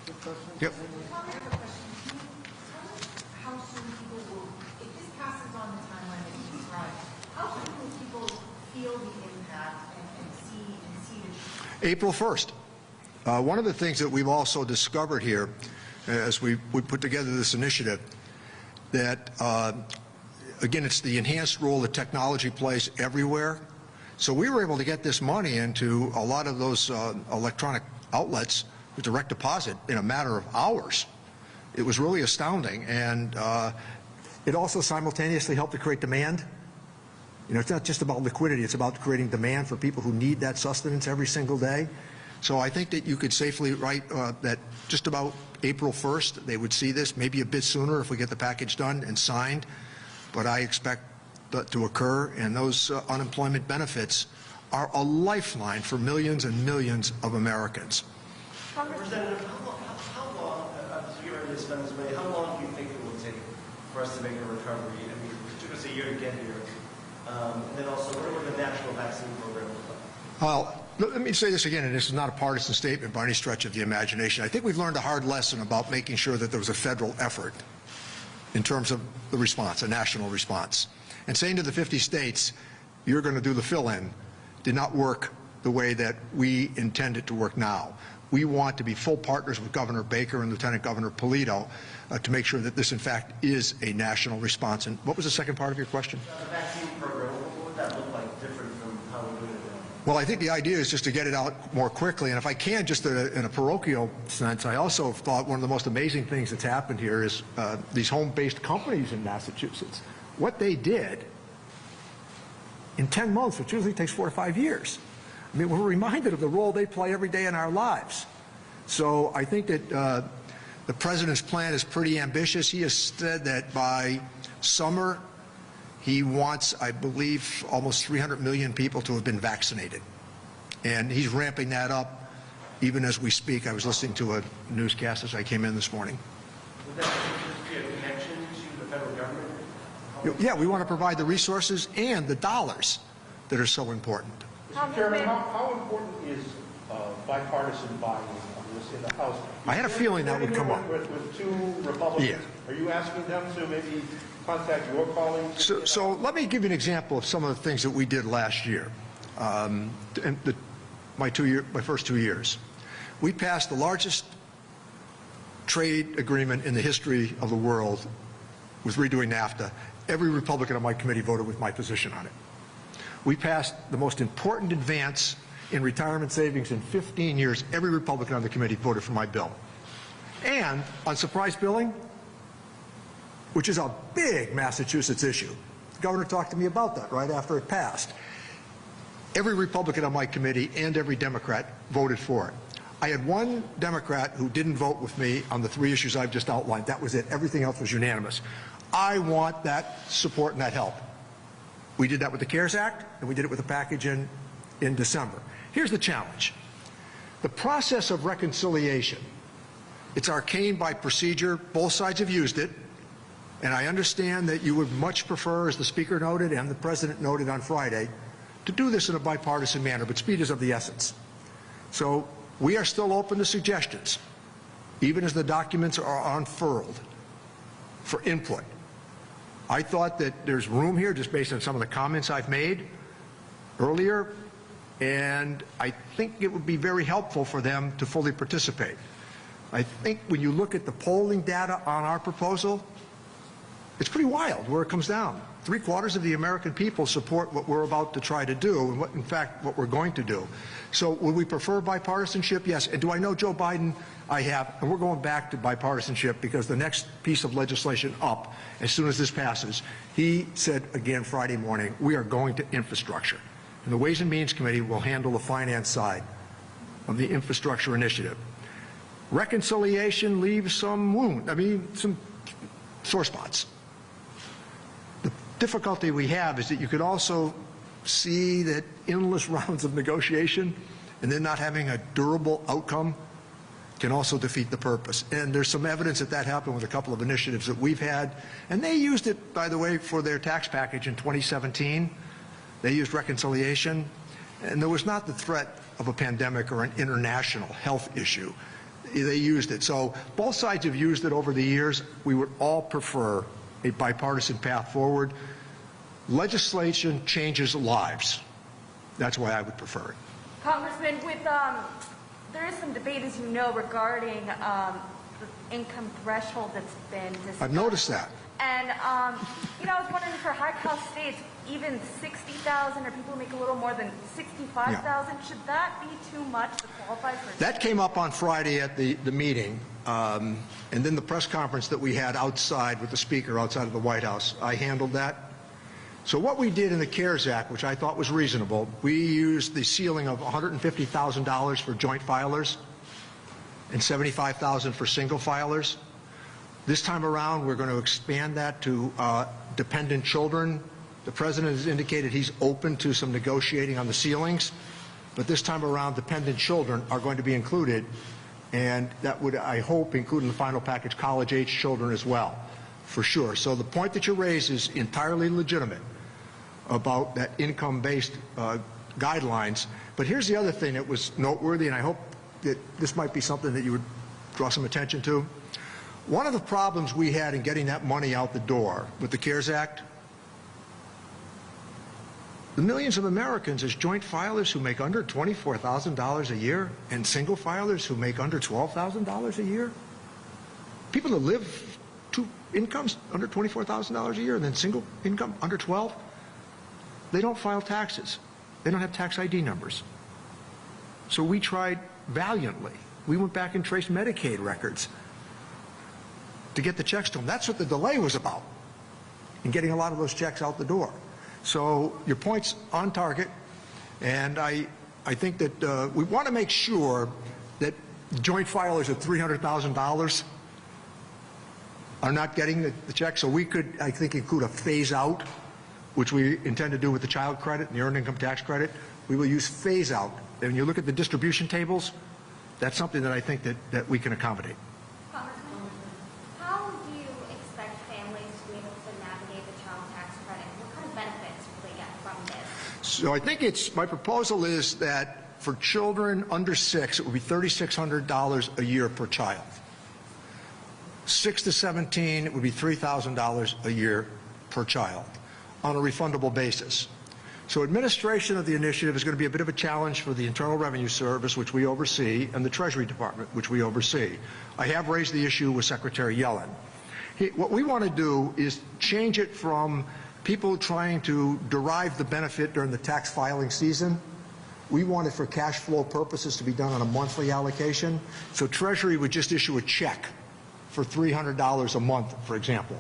Yep. How soon people will, if this passes on the timeline that you described, how soon will people feel the impact and see the April 1st. One of the things that we've also discovered here, as we put together this initiative, that again, it's the enhanced role that technology plays everywhere. So we were able to get this money into a lot of those electronic outlets with direct deposit in a matter of hours. It was really astounding, and it also simultaneously helped to create demand. You know, it's not just about liquidity, it's about creating demand for people who need that sustenance every single day. So I think that you could safely write that just about April 1st they would see this, maybe a bit sooner if we get the package done and signed, but I expect that to occur, and those unemployment benefits are a lifeline for millions and millions of Americans. Representative, how long, as you already spend this money, how long do you think it will take for us to make a recovery? I mean, it took us a year to get here. And then also, what would the national vaccine program look like? Well, let me say this again, and this is not a partisan statement by any stretch of the imagination. I think we've learned a hard lesson about making sure that there was a federal effort in terms of the response, a national response. And saying to the 50 states, you're going to do the fill-in, did not work the way that we intend it to work now. We want to be full partners with Governor Baker and Lieutenant Governor Polito to make sure that this, in fact, is a national response. And what was the second part of your question? The vaccine program, what would that look like different from how we're doing it now? Well, I think the idea is just to get it out more quickly. And if I can, just in a parochial sense, I also thought one of the most amazing things that's happened here is these home-based companies in Massachusetts. What they did in 10 months, which usually takes 4 to 5 years. I mean, we're reminded of the role they play every day in our lives. So I think that the President's plan is pretty ambitious. He has said that by summer, he wants, I believe, almost 300 million people to have been vaccinated. And he's ramping that up even as we speak. I was listening to a newscast as I came in this morning. Would that just be a connection to the federal government? Yeah, we want to provide the resources and the dollars that are so important. Mr. Chairman, how important is bipartisan buy-in on this in the House? I had a feeling that would come up. With two Republicans, Yeah. Are you asking them to maybe contact your colleagues? So let me give you an example of some of the things that we did last year. My first 2 years. We passed the largest trade agreement in the history of the world with redoing NAFTA. Every Republican on my committee voted with my position on it. We passed the most important advance in retirement savings in 15 years. Every Republican on the committee voted for my bill. And on surprise billing, which is a big Massachusetts issue, the governor talked to me about that right after it passed. Every Republican on my committee and every Democrat voted for it. I had one Democrat who didn't vote with me on the 3 issues I've just outlined. That was it. Everything else was unanimous. I want that support and that help. We did that with the CARES Act, and we did it with the package in December. Here's the challenge. The process of reconciliation, it's arcane by procedure. Both sides have used it, and I understand that you would much prefer, as the Speaker noted and the President noted on Friday, to do this in a bipartisan manner, but speed is of the essence. So we are still open to suggestions, even as the documents are unfurled, for input. I thought that there's room here just based on some of the comments I've made earlier, and I think it would be very helpful for them to fully participate. I think when you look at the polling data on our proposal, it's pretty wild where it comes down. 3/4 of the American people support what we're about to try to do and what, in fact, what we're going to do. So would we prefer bipartisanship? Yes. And do I know Joe Biden? I have. And we're going back to bipartisanship because the next piece of legislation up, as soon as this passes, he said again Friday morning, we are going to infrastructure. And the Ways and Means Committee will handle the finance side of the infrastructure initiative. Reconciliation leaves some sore spots. The difficulty we have is that you could also see that endless rounds of negotiation and then not having a durable outcome can also defeat the purpose. And there's some evidence that that happened with a couple of initiatives that we've had. And they used it, by the way, for their tax package in 2017. They used reconciliation. And there was not the threat of a pandemic or an international health issue. they used it. So both sides have used it over the years. We would all prefer a bipartisan path forward. Legislation changes lives. That's why I would prefer it. Congressman, with there is some debate, as you know, regarding the income threshold that's been discussed. I've noticed that. And you know, I was wondering, for high-cost states, even 60,000, or people who make a little more than 65,000, should that be too much to qualify for? That came up on Friday at the meeting, and then the press conference that we had outside with the speaker outside of the White House. I handled that. So what we did in the CARES Act, which I thought was reasonable, we used the ceiling of $150,000 for joint filers and $75,000 for single filers. This time around, we're going to expand that to dependent children. The president has indicated he's open to some negotiating on the ceilings, but this time around, dependent children are going to be included, and that would, I hope, include in the final package college-age children as well, for sure. So the point that you raise is entirely legitimate about that income-based guidelines. But here's the other thing that was noteworthy, and I hope that this might be something that you would draw some attention to. One of the problems we had in getting that money out the door with the CARES Act, the millions of Americans as joint filers who make under $24,000 a year and single filers who make under $12,000 a year, people that live two incomes under $24,000 a year and then single income under 12, they don't file taxes. They don't have tax ID numbers. So we tried valiantly. We went back and traced Medicaid records to get the checks to them. That's what the delay was about, in getting a lot of those checks out the door. So your point's on target, and I think that we want to make sure that joint filers at $300,000 are not getting the check. So we could, I think, include a phase out, which we intend to do with the child credit and the earned income tax credit. We will use phase out. And when you look at the distribution tables, that's something that I think that we can accommodate. Congressman, how do you expect families to be able to navigate the child tax credit? What kind of benefits will they get from this? So I think my proposal is that for children under 6, it would be $3,600 a year per child. 6 to 17, it would be $3,000 a year per child on a refundable basis. So administration of the initiative is going to be a bit of a challenge for the Internal Revenue Service, which we oversee, and the Treasury Department, which we oversee. I have raised the issue with Secretary Yellen. What we want to do is change it from people trying to derive the benefit during the tax filing season. We want it for cash flow purposes to be done on a monthly allocation. So Treasury would just issue a check for $300 a month, for example,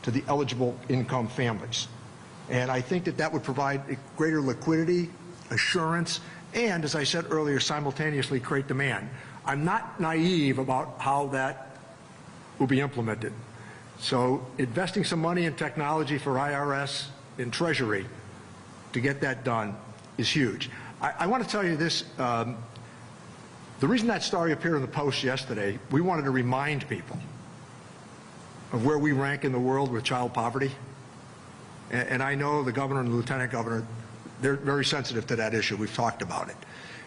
to the eligible income families. And I think that would provide greater liquidity, assurance, and, as I said earlier, simultaneously create demand. I'm not naive about how that will be implemented. So investing some money in technology for IRS and Treasury to get that done is huge. I want to tell you this. The reason that story appeared in the Post yesterday, we wanted to remind people of where we rank in the world with child poverty. And I know the governor and the lieutenant governor, they're very sensitive to that issue. We've talked about it.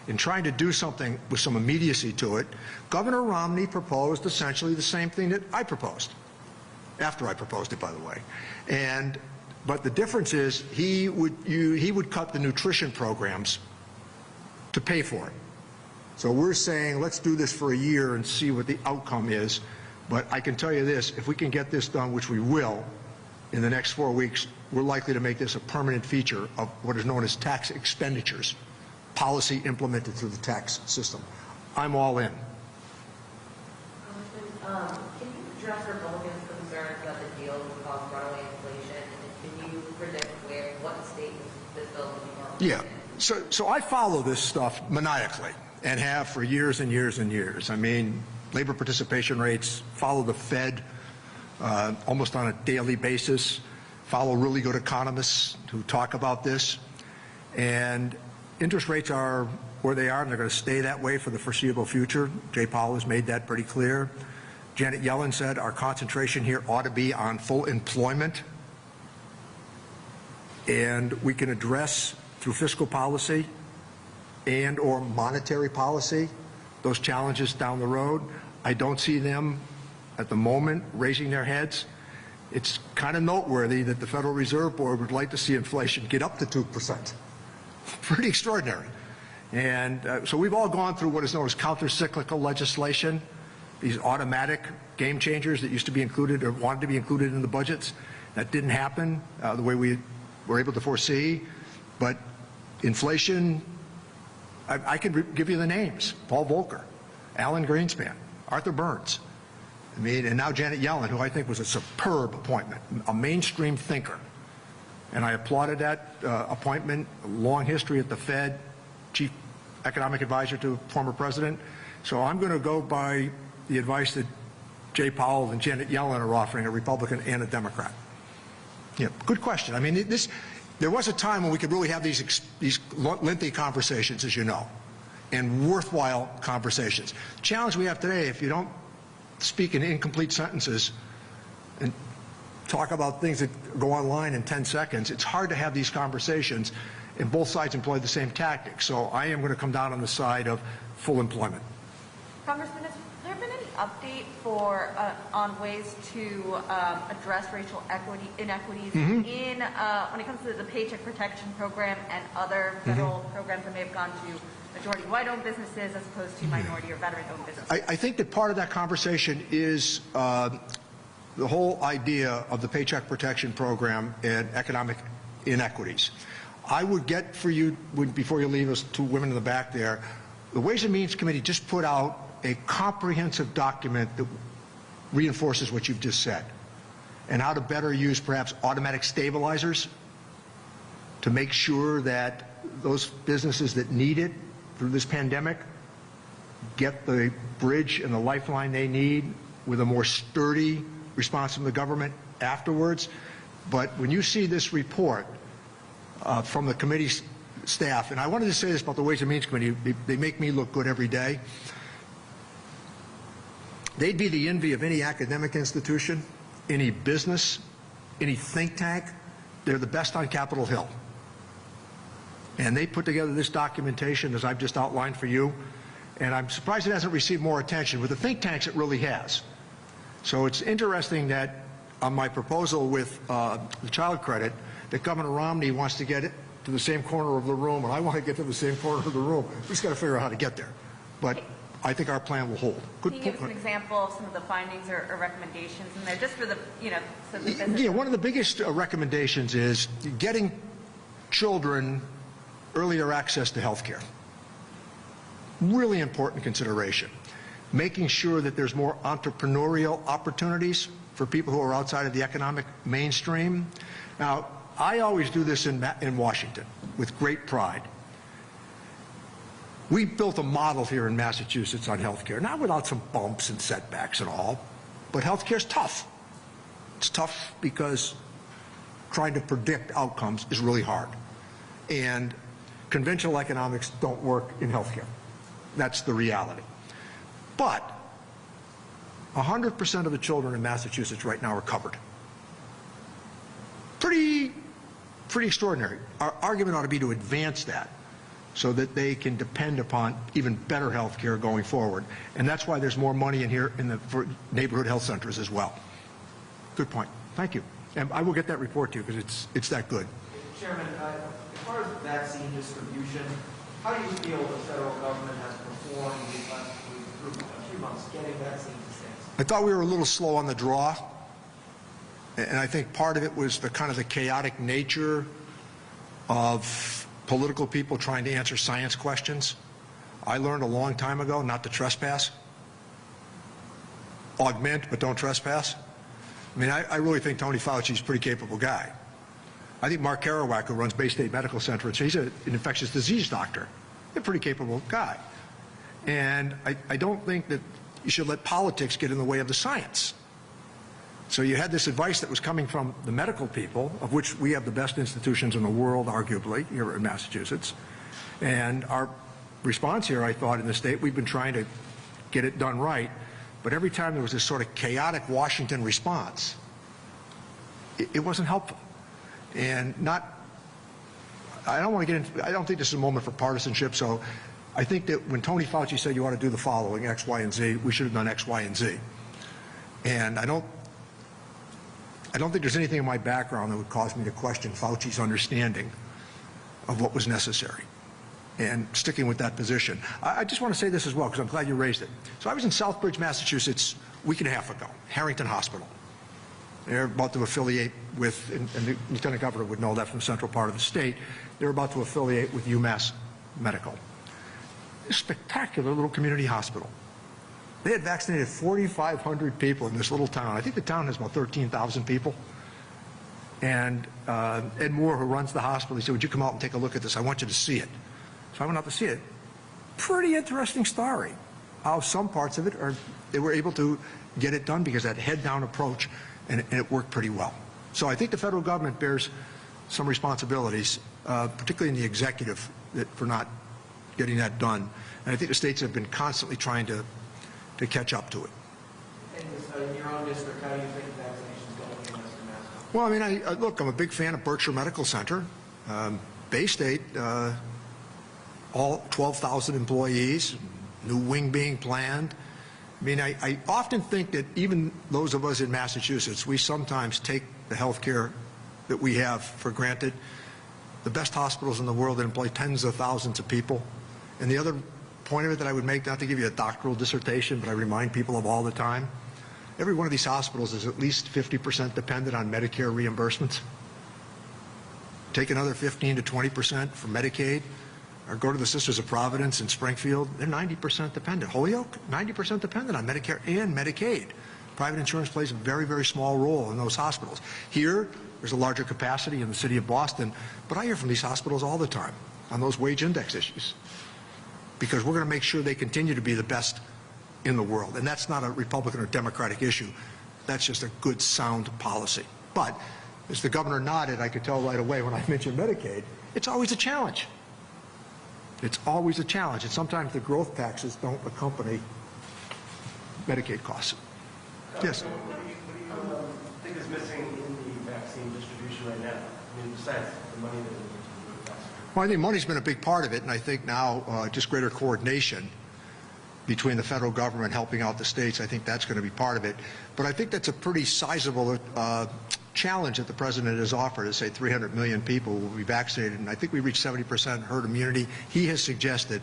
In trying to do something with some immediacy to it, Governor Romney proposed essentially the same thing that I proposed, after I proposed it, by the way. But the difference is he would cut the nutrition programs to pay for it. So we're saying let's do this for a year and see what the outcome is. But I can tell you this, if we can get this done, which we will, in the next 4 weeks, we're likely to make this a permanent feature of what is known as tax expenditures, policy implemented through the tax system. I'm all in. Congressman, can you address Republicans' concerns that the deal would cause runaway inflation? And can you predict what state this bill will be from? Yeah. So I follow this stuff maniacally and have for years and years and years. I mean, labor participation rates, follow the Fed almost on a daily basis, follow really good economists who talk about this. And interest rates are where they are, and they're going to stay that way for the foreseeable future. Jay Powell has made that pretty clear. Janet Yellen said our concentration here ought to be on full employment. And we can address through fiscal policy and or monetary policy those challenges down the road. I don't see them at the moment raising their heads. It's kind of noteworthy that the Federal Reserve Board would like to see inflation get up to 2%. Pretty extraordinary. And so we've all gone through what is known as counter-cyclical legislation, these automatic game changers that used to be included or wanted to be included in the budgets. That didn't happen the way we were able to foresee. But inflation, I could give you the names: Paul Volcker, Alan Greenspan, Arthur Burns. I mean, and now Janet Yellen, who I think was a superb appointment, a mainstream thinker. And I applauded that appointment, a long history at the Fed, chief economic advisor to former president. So I'm going to go by the advice that Jay Powell and Janet Yellen are offering, a Republican and a Democrat. Yeah, good question. I mean, there was a time when we could really have these lengthy conversations, as you know, and worthwhile conversations. The challenge we have today, if you don't speak in incomplete sentences and talk about things that go online in 10 seconds, it's hard to have these conversations, and both sides employ the same tactics. So I am going to come down on the side of full employment. Congressman, has there been any update on ways to address racial inequities in when it comes to the Paycheck Protection Program and other federal programs that may have gone to majority white-owned businesses as opposed to minority or veteran-owned businesses? I think that part of that conversation is the whole idea of the Paycheck Protection Program and economic inequities. I would get for you, before you leave us, two women in the back there, the Ways and Means Committee just put out a comprehensive document that reinforces what you've just said, and how to better use perhaps automatic stabilizers to make sure that those businesses that need it through this pandemic get the bridge and the lifeline they need with a more sturdy response from the government afterwards. But when you see this report from the committee staff, and I wanted to say this about the Ways and Means Committee, they make me look good every day. They'd be the envy of any academic institution, any business, any think tank. They're the best on Capitol Hill. And they put together this documentation, as I've just outlined for you, and I'm surprised it hasn't received more attention. With the think tanks, it really has. So it's interesting that on my proposal with the child credit, that Governor Romney wants to get it to the same corner of the room, and I want to get to the same corner of the room. We just got to figure out how to get there. But I think our plan will hold. Can you give us an example of some of the findings or recommendations in there, just for the, so the business? Yeah, one of the biggest recommendations is getting children earlier access to health care. Really important consideration. Making sure that there's more entrepreneurial opportunities for people who are outside of the economic mainstream. Now, I always do this in Washington with great pride. We built a model here in Massachusetts on health care, not without some bumps and setbacks and all, but health care is tough. It's tough because trying to predict outcomes is really hard. And conventional economics don't work in health care. That's the reality. But 100% of the children in Massachusetts right now are covered. Pretty extraordinary. Our argument ought to be to advance that so that they can depend upon even better health care going forward. And that's why there's more money in here for neighborhood health centers as well. Good point. Thank you. And I will get that report to you because it's that good. Chairman, as far as vaccine distribution, how do you feel the federal government has performed through a few months getting vaccines to states? I thought we were a little slow on the draw, and I think part of it was the kind of the chaotic nature of political people trying to answer science questions. I learned a long time ago not to trespass. Augment, but don't trespass. I mean, I really think Tony Fauci's a pretty capable guy. I think Mark Kerouac, who runs Bay State Medical Center, he's an infectious disease doctor. He's a pretty capable guy. And I don't think that you should let politics get in the way of the science. So you had this advice that was coming from the medical people, of which we have the best institutions in the world, arguably, here in Massachusetts. And our response here, I thought, in the state, we've been trying to get it done right. But every time there was this sort of chaotic Washington response, it wasn't helpful. And I don't want to get into, I don't think this is a moment for partisanship, so I think that when Tony Fauci said you ought to do the following, X, Y, and Z, we should have done X, Y, and Z. And I don't think there's anything in my background that would cause me to question Fauci's understanding of what was necessary and sticking with that position. I just want to say this as well, because I'm glad you raised it. So I was in Southbridge, Massachusetts a week and a half ago, Harrington Hospital. They're about to affiliate with, and the Lieutenant Governor would know that from the central part of the state, they're about to affiliate with UMass Medical. A spectacular little community hospital. They had vaccinated 4,500 people in this little town. I think the town has about 13,000 people. And Ed Moore, who runs the hospital, he said, would you come out and take a look at this? I want you to see it. So I went out to see it. Pretty interesting story. How some parts of it they were able to get it done because of that head-down approach, and it worked pretty well. So I think the federal government bears some responsibilities, particularly in the executive, for not getting that done. And I think the states have been constantly trying to catch up to it. And in your own district, how do you think vaccinations going in Western Mass? Well, I mean, look, I'm a big fan of Berkshire Medical Center. Bay State, all 12,000 employees, new wing being planned. I mean, I often think that even those of us in Massachusetts, we sometimes take the health care that we have for granted. The best hospitals in the world that employ tens of thousands of people. And the other point of it that I would make, not to give you a doctoral dissertation, but I remind people of all the time, every one of these hospitals is at least 50% dependent on Medicare reimbursements. Take another 15 to 20% for Medicaid, or go to the Sisters of Providence in Springfield, they're 90% dependent. Holyoke, 90% dependent on Medicare and Medicaid. Private insurance plays a very, very small role in those hospitals. Here, there's a larger capacity in the city of Boston, but I hear from these hospitals all the time on those wage index issues, because we're going to make sure they continue to be the best in the world. And that's not a Republican or Democratic issue. That's just a good, sound policy. But as the governor nodded, I could tell right away when I mentioned Medicaid, it's always a challenge. It's always a challenge. And sometimes the growth taxes don't accompany Medicaid costs. Yes? What do you think is missing in the vaccine distribution right now? I mean, besides the money that we're vaccine? Well, I think money's been a big part of it, and I think now just greater coordination between the federal government helping out the states, I think that's going to be part of it. But I think that's a pretty sizable challenge that the president has offered, to say 300 million people will be vaccinated, and I think we reached 70% herd immunity. He has suggested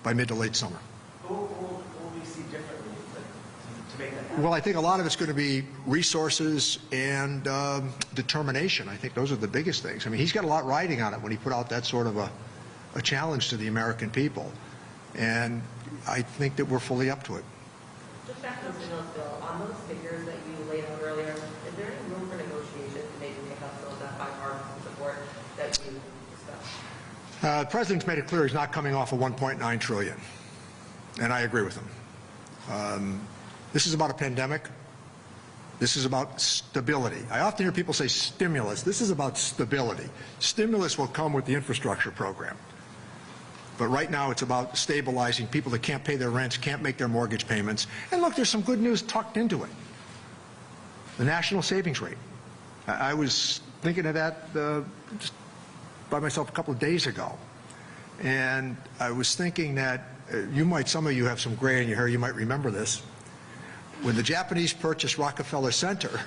by mid to late summer. What will we see differently to make that happen? Well, I think a lot of it's going to be resources and determination. I think those are the biggest things. I mean, he's got a lot riding on it when he put out that sort of a challenge to the American people. And I think that we're fully up to it. Just back to the stimulus bill, on those figures that you laid out earlier, is there any room for negotiation to maybe make up some of that bipartisan support that you discussed? The president's made it clear he's not coming off of $1.9 trillion, and I agree with him. This is about a pandemic. This is about stability. I often hear people say stimulus. This is about stability. Stimulus will come with the infrastructure program. But right now it's about stabilizing people that can't pay their rents, can't make their mortgage payments. And look, there's some good news tucked into it. The national savings rate. I was thinking of that just by myself a couple of days ago. And I was thinking that some of you have some gray in your hair, you might remember this. When the Japanese purchased Rockefeller Center,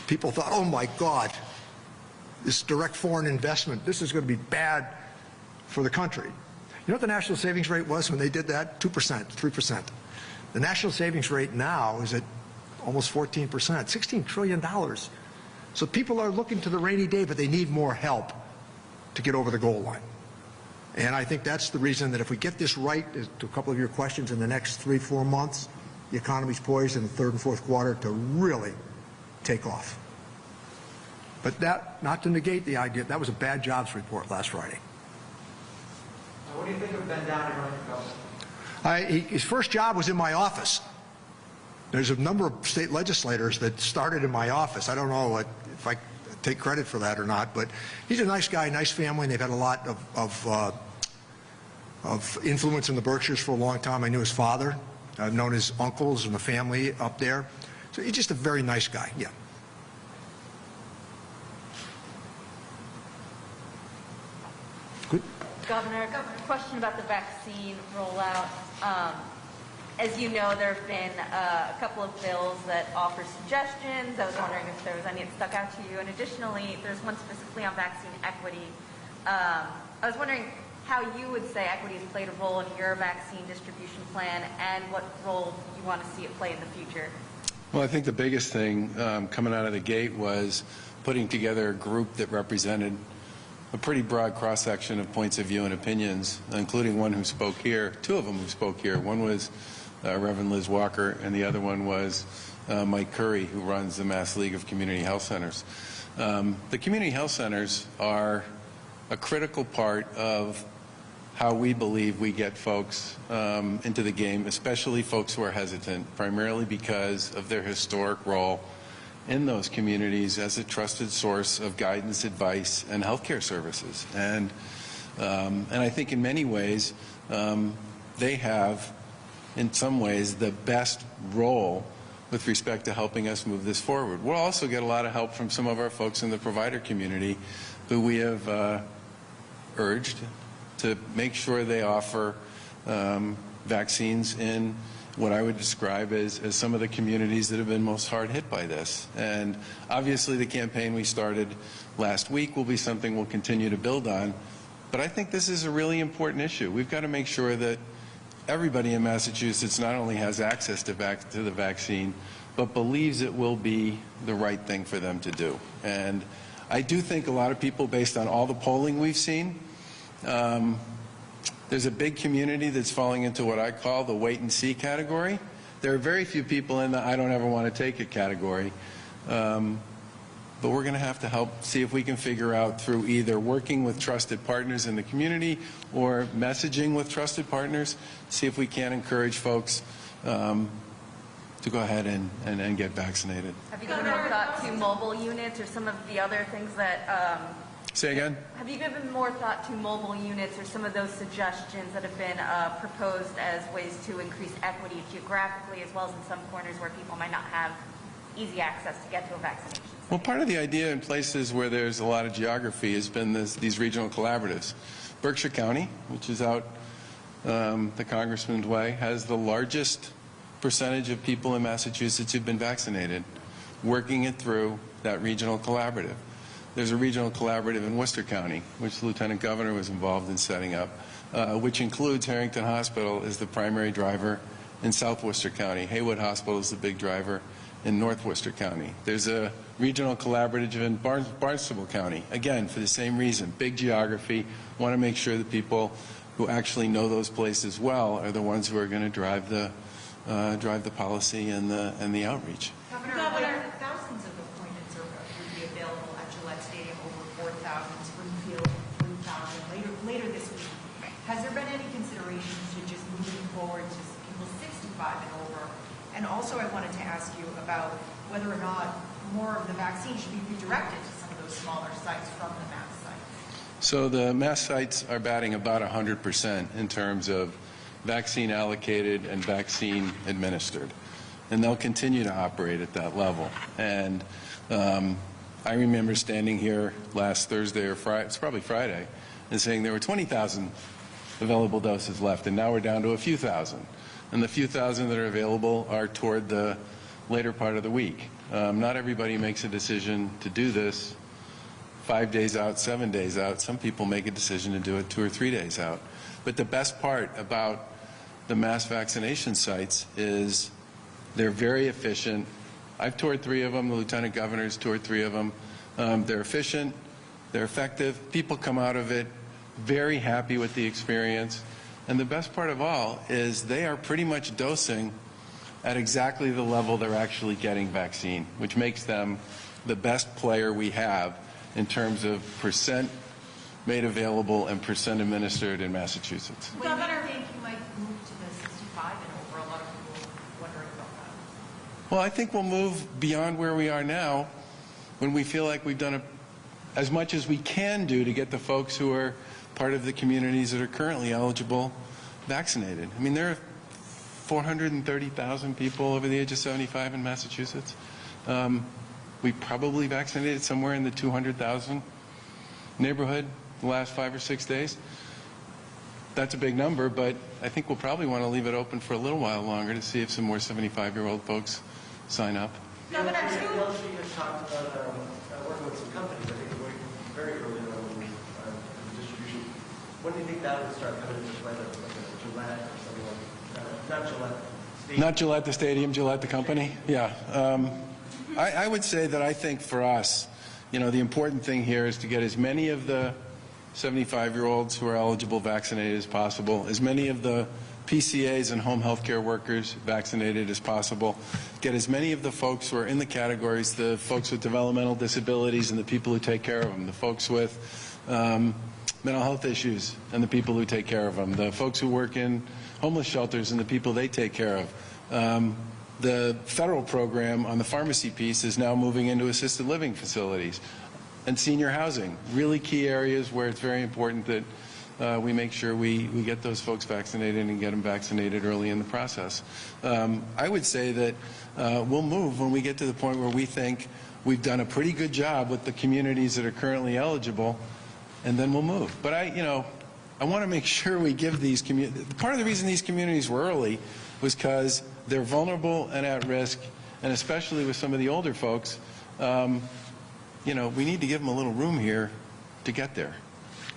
people thought, oh my God, this direct foreign investment, this is going to be bad for the country. You know what the national savings rate was when they did that? 2%, 3%. The national savings rate now is at almost 14%, $16 trillion. So people are looking to the rainy day, but they need more help to get over the goal line. And I think that's the reason that if we get this right, to a couple of your questions, in the next 3-4 months, the economy's poised in the third and fourth quarter to really take off. But that, not to negate the idea, that was a bad jobs report last Friday. What do you think of Ben Downey running for governor? His first job was in my office. There's a number of state legislators that started in my office. I don't know if I take credit for that or not, but he's a nice guy, nice family, and they've had a lot of influence in the Berkshires for a long time. I knew his father. I've known his uncles and the family up there. So he's just a very nice guy, yeah. Good. Governor, question about the vaccine rollout. As you know, there have been a couple of bills that offer suggestions. I was wondering if there was any that stuck out to you. And additionally, there's one specifically on vaccine equity. I was wondering how you would say equity has played a role in your vaccine distribution plan and what role you want to see it play in the future. Well, I think the biggest thing coming out of the gate was putting together a group that represented a pretty broad cross-section of points of view and opinions, including one who spoke here, two of them who spoke here. One was Reverend Liz Walker, and the other one was Mike Curry, who runs the Mass League of Community Health Centers. The community health centers are a critical part of how we believe we get folks into the game, especially folks who are hesitant, primarily because of their historic role in those communities as a trusted source of guidance, advice, and healthcare services. And I think in many ways, they have, in some ways, the best role with respect to helping us move this forward. We'll also get a lot of help from some of our folks in the provider community who we have urged to make sure they offer vaccines in what I would describe as some of the communities that have been most hard hit by this. And obviously the campaign we started last week will be something we'll continue to build on. But I think this is a really important issue. We've got to make sure that everybody in Massachusetts not only has access to the vaccine, but believes it will be the right thing for them to do. And I do think a lot of people, based on all the polling we've seen, there's a big community that's falling into what I call the wait and see category. There are very few people in the I don't ever want to take it category. But we're going to have to help see if we can figure out through either working with trusted partners in the community or messaging with trusted partners, see if we can encourage folks to go ahead and get vaccinated. Have you given more thought to mobile units or some of the other things that... Say again? Have you given more thought to mobile units or some of those suggestions that have been proposed as ways to increase equity geographically, as well as in some corners where people might not have easy access to get to a vaccination site? Well, part of the idea in places where there's a lot of geography has been these regional collaboratives. Berkshire County, which is out the Congressman's way, has the largest percentage of people in Massachusetts who've been vaccinated, working it through that regional collaborative. There's a regional collaborative in Worcester County, which the Lieutenant Governor was involved in setting up, which includes Harrington Hospital as the primary driver in South Worcester County. Haywood Hospital is the big driver in North Worcester County. There's a regional collaborative in Barnstable County, again, for the same reason, big geography, want to make sure that people who actually know those places well are the ones who are going to drive the policy and the outreach. Governor, thousands of appointments would be available at Gillette Stadium, over 4,000, Springfield 3,000 later this week. Has there been any consideration to just moving forward to people 65 and over? And also I wanted to ask you about whether or not more of the vaccine should be redirected to some of those smaller sites from the mass sites. So the mass sites are batting about 100% in terms of vaccine allocated and vaccine administered. And they'll continue to operate at that level. And I remember standing here last Thursday or Friday, it's probably Friday, and saying there were 20,000 available doses left, and now we're down to a few thousand. And the few thousand that are available are toward the later part of the week. Not everybody makes a decision to do this 5 days out, 7 days out. Some people make a decision to do it 2 or 3 days out. But the best part about the mass vaccination sites is they're very efficient. I've toured 3 of them. The Lieutenant Governor's toured 3 of them. They're efficient. They're effective. People come out of it very happy with the experience. And the best part of all is they are pretty much dosing at exactly the level they're actually getting vaccine, which makes them the best player we have in terms of percent made available and percent administered in Massachusetts. Governor, do you think you might move to the 65 and over? A lot of people wondering about that. Well, I think we'll move beyond where we are now when we feel like we've done as much as we can do to get the folks who are part of the communities that are currently eligible vaccinated. I mean, there are 430,000 people over the age of 75 in Massachusetts. We probably vaccinated somewhere in the 200,000 neighborhood the last 5 or 6 days. that's a big number, but I think we'll probably want to leave it open for a little while longer to see if some more 75-year-old folks sign up. Governor, You had talked about working with some companies. I think we're working very early on the distribution. When do you think that would start coming into play, like a Gillette or something like that? Not Gillette. Stadium. Not Gillette the stadium, Gillette the company? Yeah. I would say that I think for us, you know, the important thing here is to get as many of the 75-year-olds who are eligible vaccinated as possible, as many of the PCAs and home health care workers vaccinated as possible, get as many of the folks who are in the categories, the folks with developmental disabilities and the people who take care of them, the folks with mental health issues and the people who take care of them, the folks who work in homeless shelters and the people they take care of. The federal program on the pharmacy piece is now moving into assisted living facilities and senior housing, really key areas where it's very important that we make sure we get those folks vaccinated and get them vaccinated early in the process. I would say that we'll move when we get to the point where we think we've done a pretty good job with the communities that are currently eligible, and then we'll move. But I want to make sure we give these communities, part of the reason these communities were early was because they're vulnerable and at risk, and especially with some of the older folks, you know, we need to give them a little room here to get there.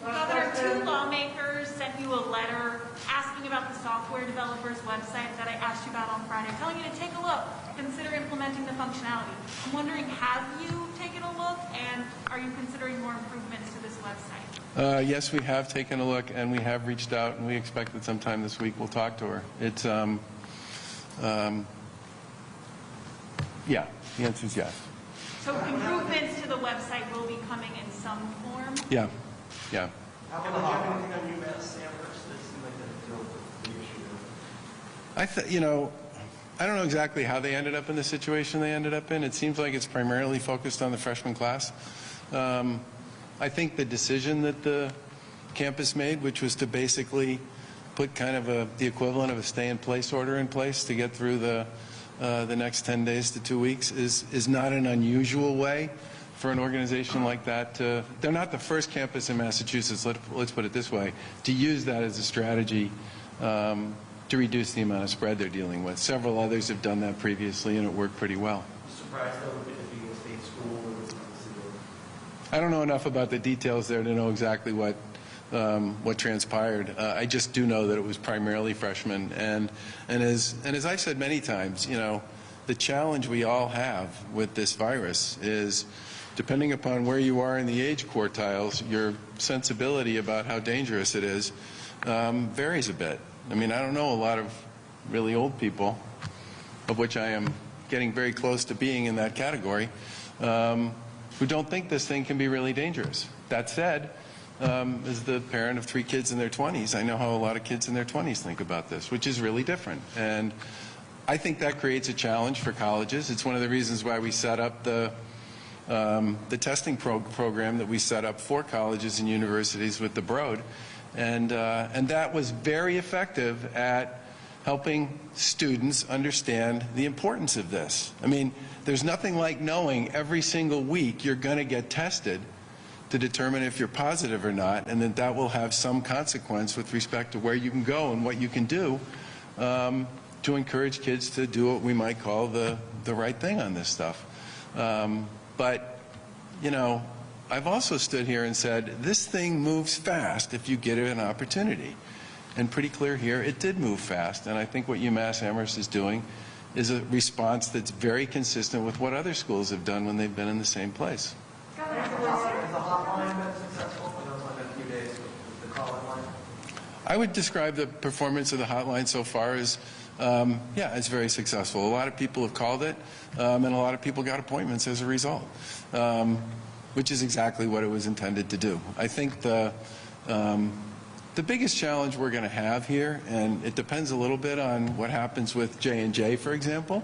Governor, 2 lawmakers sent you a letter asking about the software developers website that I asked you about on Friday, telling you to take a look, consider implementing the functionality. I'm wondering, have you taken a look, and are you considering more improvements to this website? Yes, we have taken a look, and we have reached out, and we expect that sometime this week we'll talk to her. It's, yeah, the answer is yes. So improvements to the website will be coming in some form? Yeah, yeah. How about anything on UMass Amherst that seemed like that dealt with the issue? You know, I don't know exactly how they ended up in the situation they ended up in. It seems like it's primarily focused on the freshman class. I think the decision that the campus made, which was to basically put kind of the equivalent of a stay-in-place order in place to get through the next 10 days to 2 weeks, is not an unusual way for an organization like that to, they're not the first campus in Massachusetts, let's put it this way, to use that as a strategy to reduce the amount of spread they're dealing with. Several others have done that previously, and it worked pretty well. Surprised though with it being a state school or was I don't know enough about the details there to know exactly what transpired. I just do know that it was primarily freshmen, and as I've said many times, you know, the challenge we all have with this virus is, depending upon where you are in the age quartiles, your sensibility about how dangerous it is varies a bit. I mean, I don't know a lot of really old people, of which I am getting very close to being in that category, who don't think this thing can be really dangerous. That said, as the parent of 3 kids in their 20s, I know how a lot of kids in their 20s think about this, which is really different. And I think that creates a challenge for colleges. It's one of the reasons why we set up the testing program that we set up for colleges and universities with the Broad. And that was very effective at helping students understand the importance of this. I mean, there's nothing like knowing every single week you're going to get tested to determine if you're positive or not, and that will have some consequence with respect to where you can go and what you can do to encourage kids to do what we might call the right thing on this stuff. But, you know, I've also stood here and said, this thing moves fast if you get it an opportunity. And pretty clear here, it did move fast, and I think what UMass Amherst is doing is a response that's very consistent with what other schools have done when they've been in the same place. Has the hotline been successful? I know it's only been a few days, but the call-in line? I would describe the performance of the hotline so far as, yeah, it's very successful. A lot of people have called it, and a lot of people got appointments as a result, which is exactly what it was intended to do. I think the biggest challenge we're going to have here, and it depends a little bit on what happens with J&J, for example,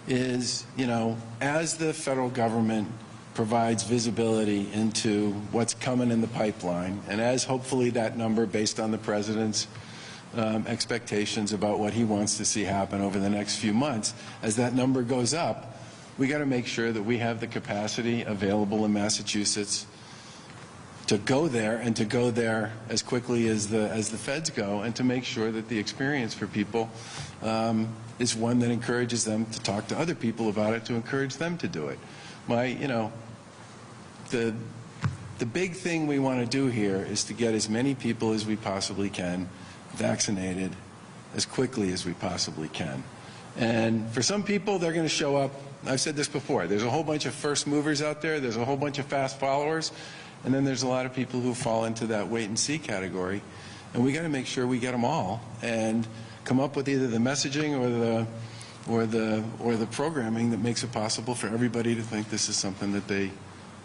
is, you know, as the federal government provides visibility into what's coming in the pipeline, and as hopefully that number, based on the president's expectations about what he wants to see happen over the next few months, as that number goes up, we got to make sure that we have the capacity available in Massachusetts go there, and to go there as quickly as the feds go, and to make sure that the experience for people is one that encourages them to talk to other people about it, to encourage them to do it. The big thing we want to do here is to get as many people as we possibly can vaccinated as quickly as we possibly can. And for some people, they're going to show up. I've said this before. There's a whole bunch of first movers out there. There's a whole bunch of fast followers. And then there's a lot of people who fall into that wait-and-see category. And we got to make sure we get them all and come up with either the messaging or the programming that makes it possible for everybody to think this is something that they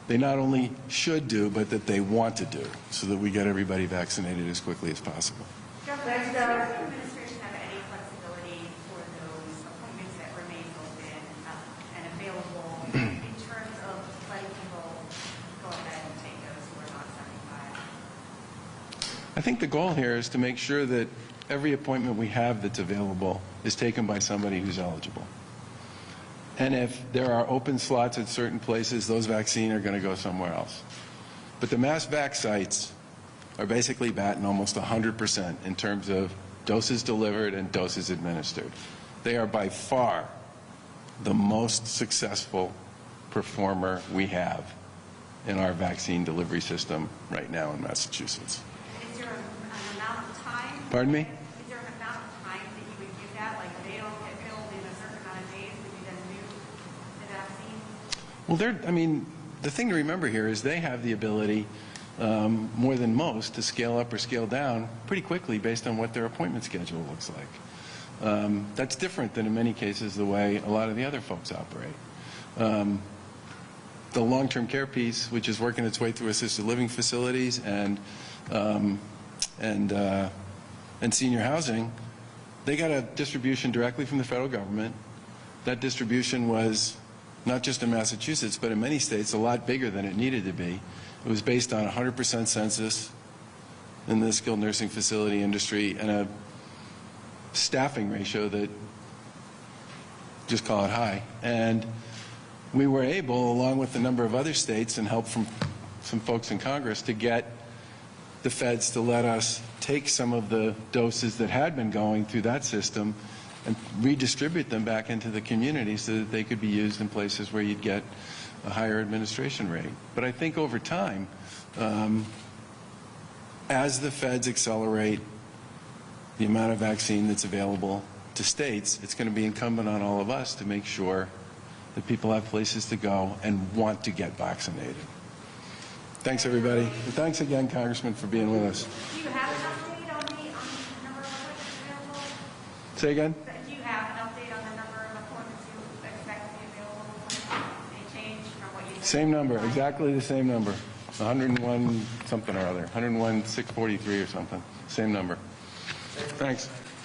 not only should do, but that they want to do, so that we get everybody vaccinated as quickly as possible. Governor, does the administration have any flexibility for those appointments that remain open and available in terms of letting people go ahead and take those who are not 75? I think the goal here is to make sure that every appointment we have that's available is taken by somebody who's eligible. And if there are open slots at certain places, those vaccines are going to go somewhere else. But the mass vac sites are basically batting almost 100% in terms of doses delivered and doses administered. They are by far the most successful performer we have in our vaccine delivery system right now in Massachusetts. Is there an amount of time? Pardon me? Is there an amount of time that you would give that? Like, if they don't get billed in a certain amount of days, would you then do the vaccine? Well, the thing to remember here is they have the ability, more than most, to scale up or scale down pretty quickly based on what their appointment schedule looks like. That's different than in many cases the way a lot of the other folks operate. The long-term care piece, which is working its way through assisted living facilities and senior housing, they got a distribution directly from the federal government. That distribution was not just in Massachusetts, but in many states, a lot bigger than it needed to be. It was based on 100% census in the skilled nursing facility industry and a staffing ratio that, just call it high. And we were able, along with a number of other states and help from some folks in Congress, to get the feds to let us take some of the doses that had been going through that system and redistribute them back into the community so that they could be used in places where you'd get a higher administration rate. But I think over time, as the feds accelerate the amount of vaccine that's available to states, it's going to be incumbent on all of us to make sure that people have places to go and want to get vaccinated. Thanks, everybody. And thanks again, Congressman, for being with us. Do you have an update on the number of appointments available? Say again? Do you have an update on the number of appointments you expect to be available? Any change from what you said? Same number, exactly the same number. 101 something or other, 101,643 or something. Same number. Thanks.